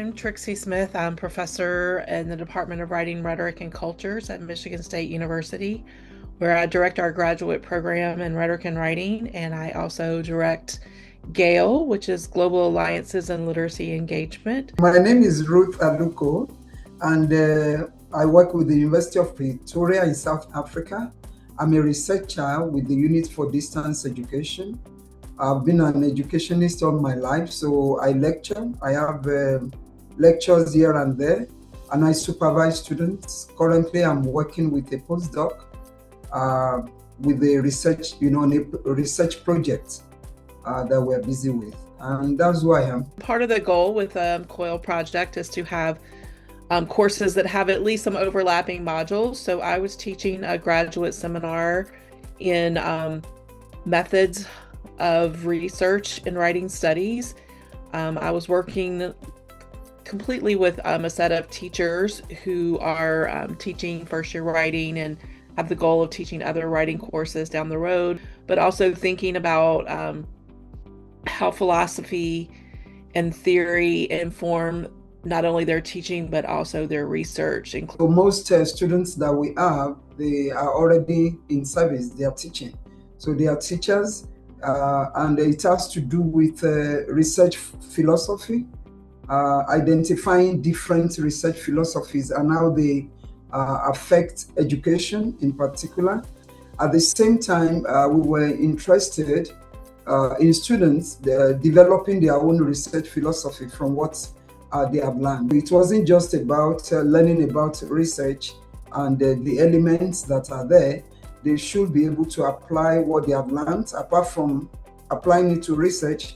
I'm Trixie Smith. I'm professor in the Department of Writing, Rhetoric, and Cultures at Michigan State University, where I direct our graduate program in Rhetoric and Writing, and I also direct GALE, which is Global Alliances and Literacy Engagement. My name is Ruth Aluko, and I work with the University of Pretoria in South Africa. I'm a researcher with the Unit for Distance Education. I've been an educationist all my life, so I lecture. I have lectures here and there, and I supervise students. Currently, I'm working with a postdoc with a research, a research project that we're busy with, and that's who I am. Part of the goal with COIL project is to have courses that have at least some overlapping modules. So I was teaching a graduate seminar in methods of research in writing studies. I was working completely with a set of teachers who are teaching first year writing and have the goal of teaching other writing courses down the road, but also thinking about how philosophy and theory inform not only their teaching, but also their research. So most students that we have, they are already in service, they are teaching. So they are teachers, and it has to do with research philosophy, identifying different research philosophies and how they affect education in particular. At the same time, we were interested in students developing their own research philosophy from what they have learned. It wasn't just about learning about research and the elements that are there. They should be able to apply what they have learned, apart from applying it to research,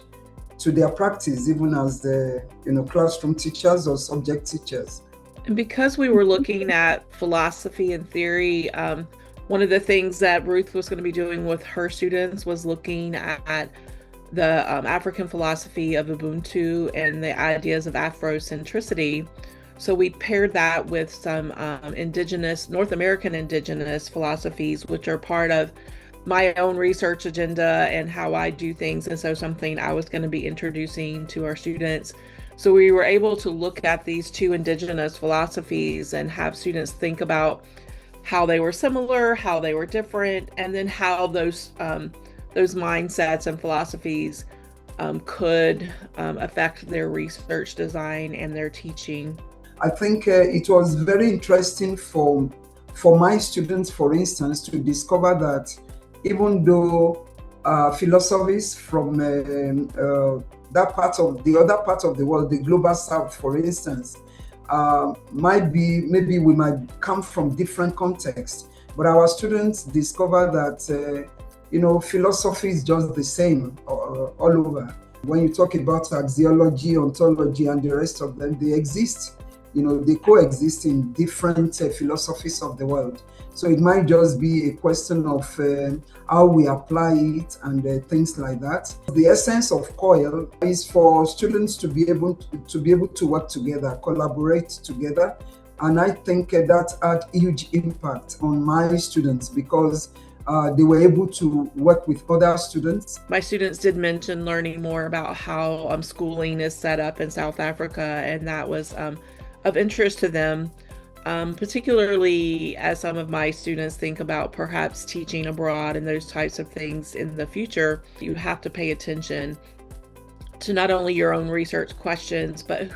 to their practice, even as the classroom teachers or subject teachers. And because we were looking at philosophy and theory, one of the things that Ruth was going to be doing with her students was looking at the African philosophy of Ubuntu and the ideas of Afrocentricity. So we paired that with some North American indigenous philosophies, which are part of my own research agenda and how I do things. And so something I was going to be introducing to our students. So we were able to look at these two indigenous philosophies and have students think about how they were similar, how they were different, and then how those mindsets and philosophies could affect their research design and their teaching. I think it was very interesting for my students, for instance, to discover that even though philosophies from the other part of the world, the global south, for instance, maybe we might come from different contexts, but our students discover that philosophy is just the same all over. When you talk about axiology, ontology, and the rest of them, they exist. They coexist in different philosophies of the world. So it might just be a question of how we apply it and things like that. The essence of COIL is for students to be able to work together, collaborate together, and I think that had huge impact on my students because they were able to work with other students. My students did mention learning more about how schooling is set up in South Africa, and that was of interest to them, particularly as some of my students think about perhaps teaching abroad and those types of things in the future. You have to pay attention to not only your own research questions, but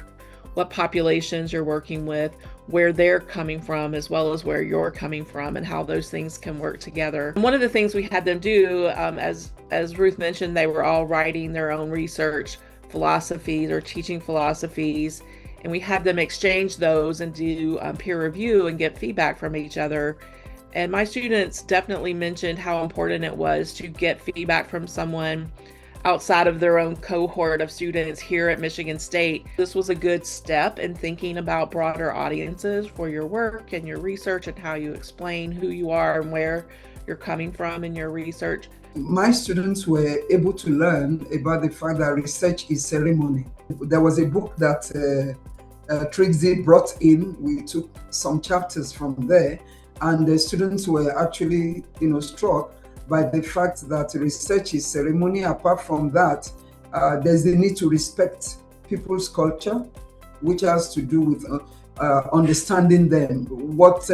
what populations you're working with, where they're coming from, as well as where you're coming from, and how those things can work together. And one of the things we had them do, as Ruth mentioned, they were all writing their own research philosophies or teaching philosophies, and we had them exchange those and do peer review and get feedback from each other. And my students definitely mentioned how important it was to get feedback from someone outside of their own cohort of students here at Michigan State. This was a good step in thinking about broader audiences for your work and your research and how you explain who you are and where you're coming from in your research. My students were able to learn about the fact that research is ceremony. There was a book that Trixie brought in. We took some chapters from there, and the students were actually struck by the fact that research is ceremony. Apart from that, there's the need to respect people's culture, which has to do with understanding them. What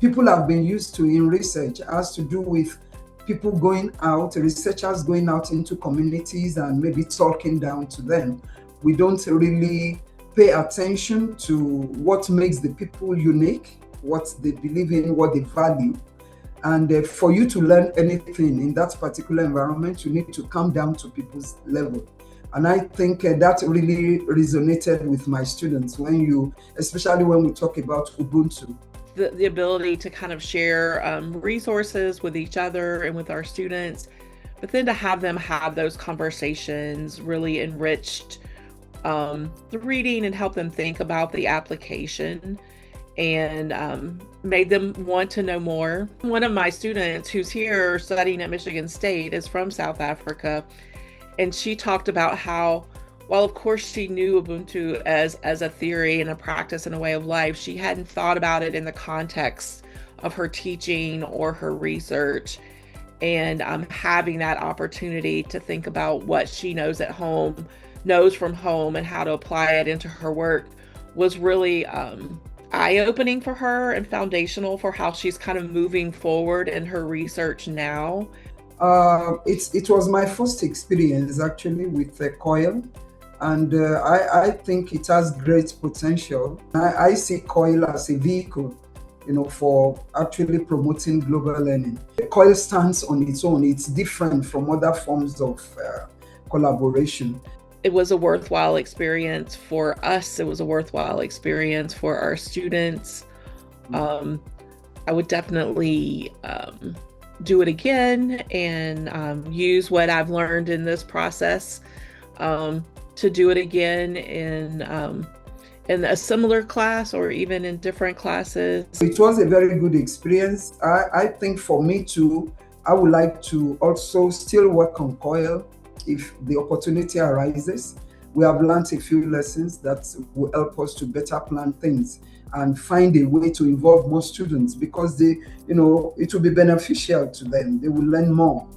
people have been used to in research has to do with people going out, researchers going out into communities and maybe talking down to them. We don't really pay attention to what makes the people unique, what they believe in, what they value. And for you to learn anything in that particular environment, you need to come down to people's level. And I think that really resonated with my students especially when we talk about Ubuntu. The ability to kind of share resources with each other and with our students, but then to have them have those conversations really enriched the reading and help them think about the application and made them want to know more. One of my students who's here studying at Michigan State is from South Africa, and she talked about how, while of course she knew Ubuntu as a theory and a practice and a way of life, she hadn't thought about it in the context of her teaching or her research. And having that opportunity to think about what she knows from home and how to apply it into her work was really eye-opening for her and foundational for how she's kind of moving forward in her research now. It was my first experience actually with COIL, and I think it has great potential. I see COIL as a vehicle, for actually promoting global learning. COIL stands on its own. It's different from other forms of collaboration. It was a worthwhile experience for us. It was a worthwhile experience for our students. I would definitely do it again and use what I've learned in this process to do it again in a similar class or even in different classes. It was a very good experience. I think for me too, I would like to also still work on COIL if the opportunity arises. We have learned a few lessons that will help us to better plan things and find a way to involve more students, because it will be beneficial to them. They will learn more.